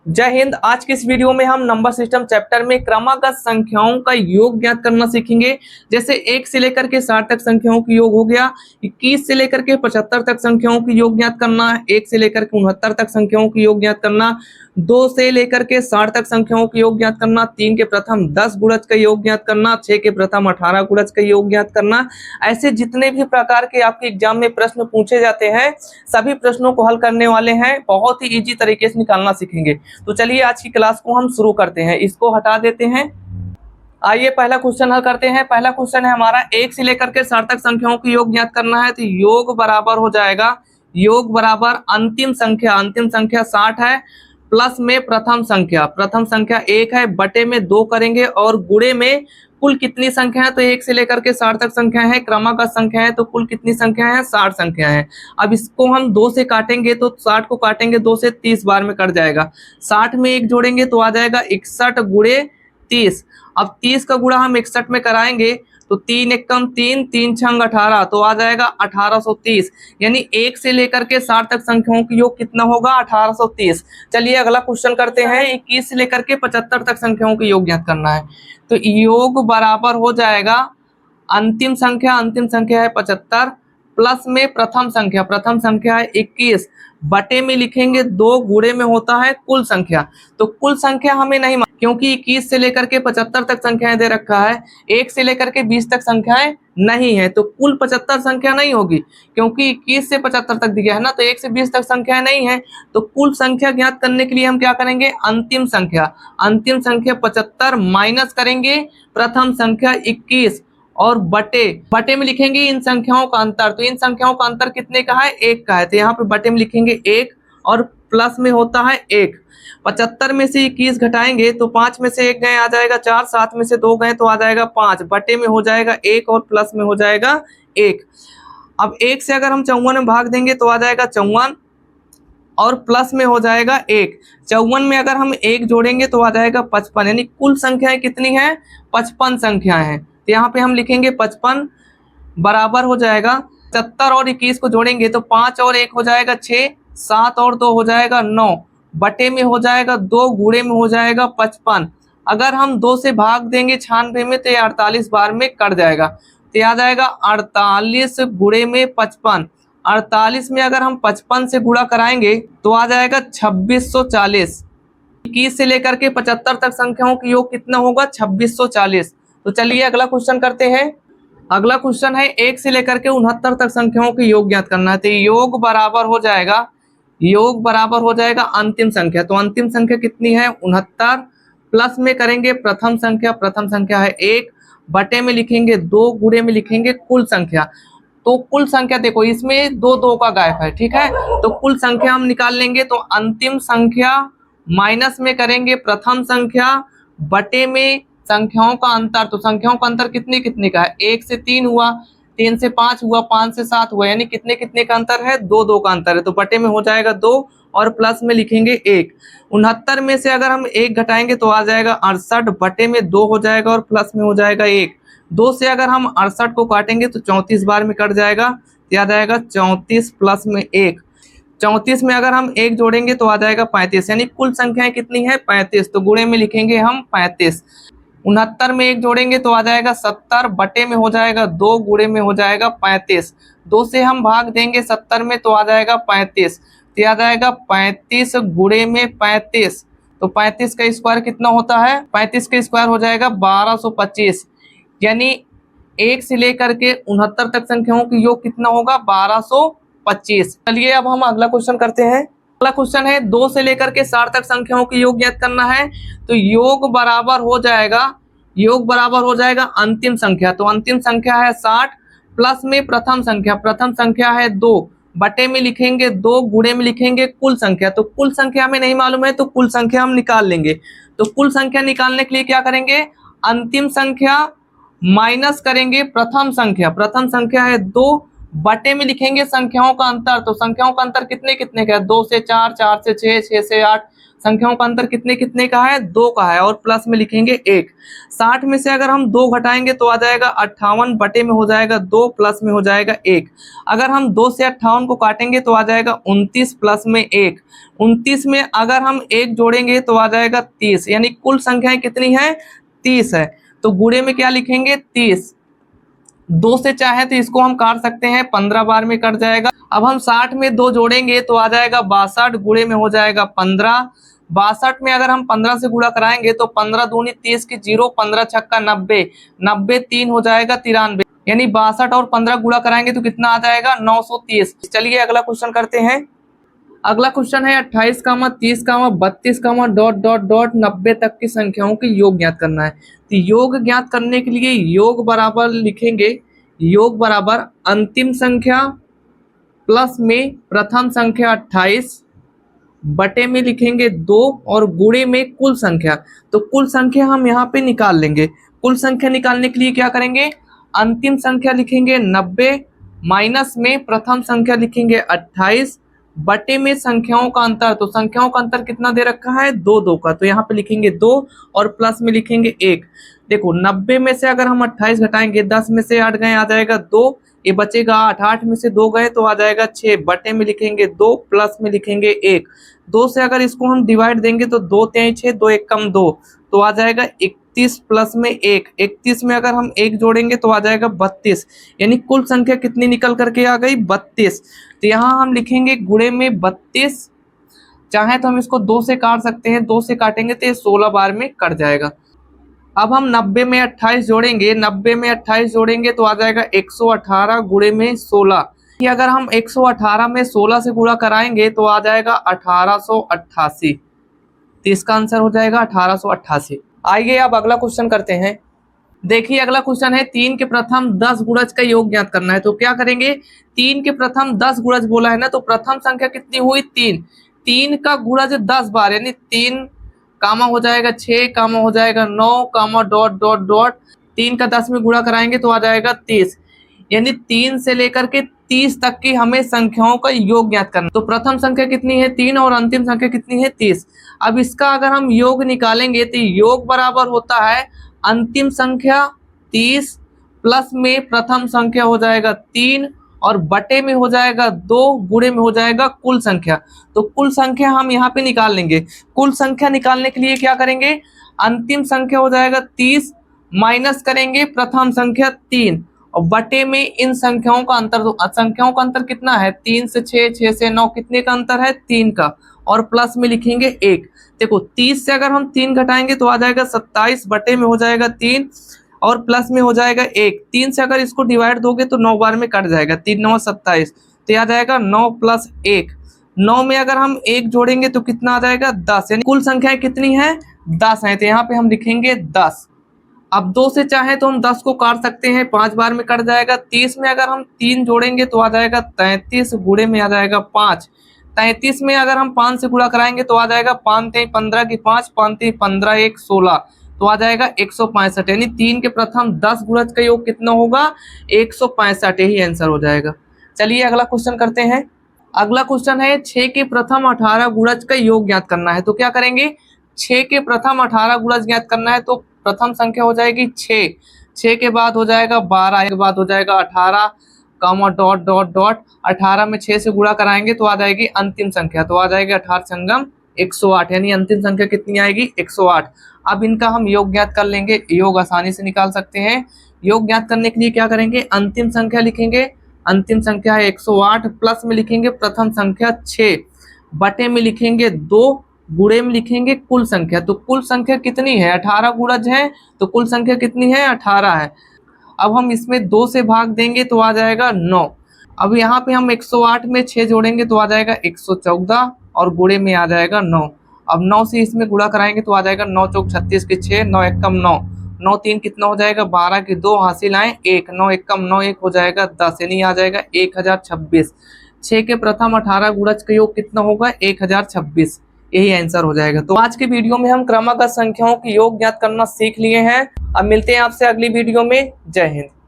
जय हिंद। आज के इस वीडियो में हम नंबर सिस्टम चैप्टर में क्रमागत संख्याओं का योग ज्ञात करना सीखेंगे। जैसे 1 से लेकर के 60 तक संख्याओं की योग हो गया, 21 से लेकर के 75 तक संख्याओं की योग ज्ञात करना, 1 से लेकर के 69 तक संख्याओं की योग ज्ञात करना, 2 से लेकर के 60 तक संख्याओं की योग ज्ञात करना, 3 के प्रथम 10 गुणज का योग ज्ञात करना, 6 के प्रथम 18 गुणज का योग ज्ञात करना। ऐसे जितने भी प्रकार के आपके एग्जाम में प्रश्न पूछे जाते हैं सभी प्रश्नों को हल करने वाले हैं, बहुत ही इजी तरीके से निकालना सीखेंगे। तो चलिए आज की क्लास को हम शुरू करते हैं। इसको हटा देते हैं। आइए पहला क्वेश्चन हल करते हैं। पहला क्वेश्चन है हमारा 1 से लेकर के 60 तक संख्याओं की योग ज्ञात करना है। तो योग बराबर हो जाएगा, योग बराबर अंतिम संख्या 60 है, प्लस में प्रथम संख्या 1 है, बटे में 2 करेंगे और गुणे में कुल कितनी संख्या है। तो 1 से लेकर के 60 तक संख्या है, क्रमागत संख्या है, तो कुल कितनी संख्या है, 60 संख्या है। अब इसको हम 2 से काटेंगे तो 60 को काटेंगे 2 से 30 बार में कट जाएगा। 60 में 1 जोड़ेंगे तो आ जाएगा 61 गुणे 30। अब 30 का गुणा हम 61 में कराएंगे तो 3 एकम 3, 3 छंग 18, तो आ जाएगा 1830। यानी 1 से लेकर के 60 तक संख्याओं की योग कितना होगा, 1830। चलिए अगला क्वेश्चन करते हैं। 21 से लेकर के 75 तक संख्याओं की योग ज्ञात करना है। तो योग बराबर हो जाएगा अंतिम संख्या है 75, प्लस में प्रथम संख्या है 21, बटे में लिखेंगे 2, गुणे में होता है कुल संख्या। तो कुल संख्या हमें नहीं, क्योंकि 21 से लेकर के 75 तक संख्याएं दे रखा है, 1 से लेकर के 20 तक संख्याएं नहीं है, तो कुल 75 संख्या नहीं होगी, क्योंकि 21 से 75 तक दिया है ना, तो 1 से 20 तक संख्याएं नहीं है। तो कुल संख्या ज्ञात करने के लिए हम क्या करेंगे, अंतिम संख्या 75 माइनस करेंगे प्रथम संख्या 21 और बटे में लिखेंगे इन संख्याओं का अंतर। तो इन संख्याओं का अंतर कितने का है, 1 का है, तो यहाँ पे बटे में लिखेंगे 1 और प्लस में होता है 1। 75 में से 21 घटाएंगे तो 5 में से 1 गए आ जाएगा 4, 7 में से 2 गए तो आ जाएगा 5, बटे में हो जाएगा 1 और प्लस में हो जाएगा 1। अब 1 से अगर हम 54 में भाग देंगे तो आ जाएगा 54 और प्लस में हो जाएगा 1। 54 में अगर हम 1 जोड़ेंगे तो आ जाएगा 55। यानी कुल संख्याएं कितनी है, 55 संख्याएं हैं। तो यहाँ पे हम लिखेंगे 55 बराबर हो जाएगा 70 और 21 को जोड़ेंगे तो 5 और 1 हो जाएगा 6, 7 और 2 हो जाएगा 9, बटे में हो जाएगा 2, गुणे में हो जाएगा 55। अगर हम 2 से भाग देंगे 96 में तो ये 48 बार में कट जाएगा, तो आ जाएगा 48 गुणे में 55। 48 में अगर हम 55 से गुणा कराएंगे तो आ जाएगा 2640। 21 से लेकर के 75 तक संख्याओं की योग कितना होगा, 2640। तो चलिए अगला क्वेश्चन करते हैं। अगला क्वेश्चन है 1 से लेकर के 69 तक संख्याओं की योग ज्ञात करना है। तो योग बराबर हो जाएगा अंतिम संख्या। तो अंतिम संख्या कितनी है, 69, प्लस में करेंगे प्रथम संख्या है 1, बटे में लिखेंगे 2, गुणे में लिखेंगे कुल संख्या। तो कुल संख्या देखो इसमें 2 का गायब है, ठीक है, तो कुल संख्या हम निकाल लेंगे। तो अंतिम संख्या माइनस में करेंगे प्रथम संख्या, बटे में संख्याओं का अंतर। तो संख्याओं का अंतर कितने का है, 1 से 3 हुआ, 3 से 5 हुआ, 5 से 7 हुआ, यानी कितने का अंतर है, 2 का अंतर है। तो बटे में हो जाएगा 2 और प्लस में लिखेंगे 1। 69 में से अगर हम 1 घटाएंगे तो आ जाएगा 68, बटे में 2 हो जाएगा और प्लस में हो जाएगा 1। 2 से अगर हम 68 को काटेंगे तो 34 बार में कट जाएगा, तो आ जाएगा 34 प्लस में 1। 34 में अगर हम 1 जोड़ेंगे तो आ जाएगा 35। यानी कुल संख्याएं कितनी है, 35। तो गुणे में लिखेंगे हम 35। 69 में 1 जोड़ेंगे तो आ जाएगा 70, बटे में हो जाएगा 2, गुणे में हो जाएगा 35। 2 से हम भाग देंगे 70 में तो आ जाएगा 35, तो आ जाएगा 35 गुणे में 35। तो 35 का स्क्वायर कितना होता है, 35 का स्क्वायर हो जाएगा 1225। यानी 1 से लेकर के 69 तक संख्याओं की योग कितना होगा, 1225। चलिए अब हम अगला क्वेश्चन करते हैं। अगला क्वेश्चन है 2 से लेकर के 60 तक संख्याओं की योग ज्ञात करना है। तो योग बराबर हो जाएगा अंतिम संख्या। तो अंतिम संख्या है 60, प्लस में प्रथम संख्या है 2, बटे में लिखेंगे 2, गुणे में लिखेंगे कुल संख्या। तो कुल संख्या हमें नहीं मालूम है तो कुल संख्या हम निकाल लेंगे। तो कुल संख्या निकालने के लिए क्या करेंगे, अंतिम संख्या माइनस करेंगे प्रथम संख्या है 2, बटे में लिखेंगे संख्याओं का अंतर। तो संख्याओं का अंतर कितने का है, 2 से 4, 4 से 6, 6 से 8, संख्याओं का अंतर कितने कितने का है, 2 का है, और प्लस में लिखेंगे 1। 60 में से अगर हम 2 घटाएंगे तो आ जाएगा 58, बटे में हो जाएगा 2, प्लस में हो जाएगा 1। अगर हम 2 से 58 को काटेंगे तो आ जाएगा 29, प्लस में 1। 29 में अगर हम 1 जोड़ेंगे तो आ जाएगा 30, यानी कुल संख्याएं कितनी है, 30 है। तो गुणे में क्या लिखेंगे, 30। 2 से चाहे तो इसको हम काट सकते हैं, 15 बार में कट जाएगा। अब हम 60 में 2 जोड़ेंगे तो आ जाएगा 62, गुणे में हो जाएगा 15। 62 में अगर हम 15 से गुणा कराएंगे तो 15 दूनी 30 की 0, 15 छक्का 90, 90 3 हो जाएगा 93, यानी 62 और 15 गुणा कराएंगे तो कितना आ जाएगा, 930। चलिए अगला क्वेश्चन करते हैं। अगला क्वेश्चन है 28, 30, 32, डॉट डॉट डॉट 90 तक की संख्याओं के योग ज्ञात करना है। तो योग ज्ञात करने के लिए योग बराबर लिखेंगे, योग बराबर अंतिम संख्या प्लस में प्रथम संख्या 28, बटे में लिखेंगे 2, और गुणे में कुल संख्या। तो कुल संख्या हम यहाँ पे निकाल लेंगे। कुल संख्या निकालने के लिए क्या करेंगे, अंतिम संख्या लिखेंगे 90, माइनस में प्रथम संख्या लिखेंगे 28, बटे में संख्याओं का अंतर। तो संख्याओं का अंतर कितना दे रखा है, 2 2 का, तो यहाँ पे लिखेंगे 2 और प्लस में लिखेंगे 1। देखो 90 में से अगर हम 28 घटाएंगे, 10 में से 8 गए आ जाएगा 2, ये बचेगा 8, 8 में से 2 गए तो आ जाएगा 6, बटे में लिखेंगे 2, प्लस में लिखेंगे 1। 2 से अगर इसको हम डिवाइड देंगे तो 2 3 6, 2 1 कम 2, तो आ जाएगा 31, प्लस में 1। 31 में अगर हम 1 जोड़ेंगे तो आ जाएगा 32, यानी कुल संख्या कितनी निकल करके आ गई, 32। तो यहाँ हम लिखेंगे गुणे में 32, चाहे तो हम इसको 2 से काट सकते हैं, 2 से काटेंगे तो ये 16 बार में कट जाएगा। अब हम 90 में 28 जोड़ेंगे, 90 में 28 जोड़ेंगे तो आ जाएगा 118, गुणे में 16। अगर हम 118 में 16 से गुणा कराएंगे तो आ जाएगा 1888, तो इसका आंसर हो जाएगा 1888। आइए अब अगला क्वेश्चन करते हैं। देखिए अगला क्वेश्चन है 3 के प्रथम 10 गुणज का योग ज्ञात करना है। तो क्या करेंगे, 3 के प्रथम 10 गुणज बोला है ना, तो प्रथम संख्या कितनी हुई, 3। 3 का गुणज 10 बार, यानी 3 कामा हो जाएगा 6, कामा हो जाएगा 9, कामा डॉट डॉट डॉट 3 का 10 में गुणा कराएंगे तो आ जाएगा 30, यानी 3 से लेकर के 30 तक की हमें संख्याओं का योग ज्ञात करना। तो प्रथम संख्या कितनी है, 3, और अंतिम संख्या कितनी है, 30। अब इसका अगर हम योग निकालेंगे तो योग बराबर होता है अंतिम संख्या 30, प्लस में प्रथम संख्या हो जाएगा 3, और बटे में हो जाएगा 2, गुणे में हो जाएगा कुल संख्या। तो कुल संख्या हम यहाँ पे निकाल लेंगे। कुल संख्या निकालने के लिए क्या करेंगे, अंतिम संख्या हो जाएगा 30, माइनस करेंगे प्रथम संख्या 3, और बटे में इन संख्याओं का अंतर। तो संख्याओं का अंतर कितना है, 3 से 6, 6 से 9, कितने का अंतर है, 3 का, और प्लस में लिखेंगे 1। देखो 30 से अगर हम 3 घटाएंगे तो आ जाएगा 27, बटे में हो जाएगा 3, और प्लस में हो जाएगा 1। 3 से अगर इसको डिवाइड दोगे तो 9 बार में कट जाएगा, 3 9 27, तो आ जाएगा 9 प्लस 1। 9 में अगर हम 1 जोड़ेंगे तो कितना आ जाएगा, 10, यानी कुल संख्याएं कितनी है, 10 है, तो यहाँ पे हम लिखेंगे 10। अब 2 से चाहे तो हम 10 को काट सकते हैं, 5 बार में कट जाएगा। 30 में अगर हम 3 जोड़ेंगे तो आ जाएगा 33, गुणे में आ जाएगा 5। 33 में अगर हम 5 से गुणा कराएंगे तो आ जाएगा 5 3 15 की 5, 5 3 15 1 16, तो आ जाएगा 165, यानी 3 के प्रथम 10 गुणज का योग कितना होगा, 165, यही आंसर हो जाएगा। चलिए अगला क्वेश्चन करते हैं। अगला क्वेश्चन है 6 के प्रथम 18 गुणज का योग ज्ञात करना है। तो क्या करेंगे, 6 के प्रथम 18 गुणज ज्ञात करना है। तो प्रथम संख्या हो जाएगी 6, 6 के बाद हो जाएगा 12, के बाद हो जाएगा 18, कामा डॉट डॉट डॉट 18 में 6 से गुणा कराएंगे तो आ जाएगी अंतिम संख्या, तो आ जाएगी 18 संगम 108, यानी अंतिम संख्या कितनी आएगी, 108। अब इनका हम योग ज्ञात कर लेंगे, योग आसानी से निकाल सकते हैं। योग ज्ञात करने के लिए क्या करेंगे, अंतिम संख्या लिखेंगे, अंतिम संख्या है 108, प्लस में लिखेंगे प्रथम संख्या 6, बटे में लिखेंगे 2, गुणे में लिखेंगे कुल संख्या। तो कुल संख्या कितनी है, 18 गुणज है, तो कुल संख्या कितनी है, 18 है। अब हम इसमें 2 से भाग देंगे तो आ जाएगा 9। अब यहाँ पे हम 108 में 6 जोड़ेंगे तो आ जाएगा 114, और गुणे में आ जाएगा 9। अब 9 से इसमें गुणा कराएंगे तो आ जाएगा 9 चौक 36 के 6, 9 एक कम 9, 9 3 कितना हो जाएगा 12 की 2 हासिल आए 1, 9 एक कम 9 1 हो जाएगा 10, यानी आ जाएगा 1026। 6 के प्रथम 18 गुणज का योग कितना होगा, 1026, यही आंसर हो जाएगा। तो आज के वीडियो में हम क्रमागत संख्याओं के योग ज्ञात करना सीख लिए हैं। अब मिलते हैं आपसे अगली वीडियो में। जय हिंद।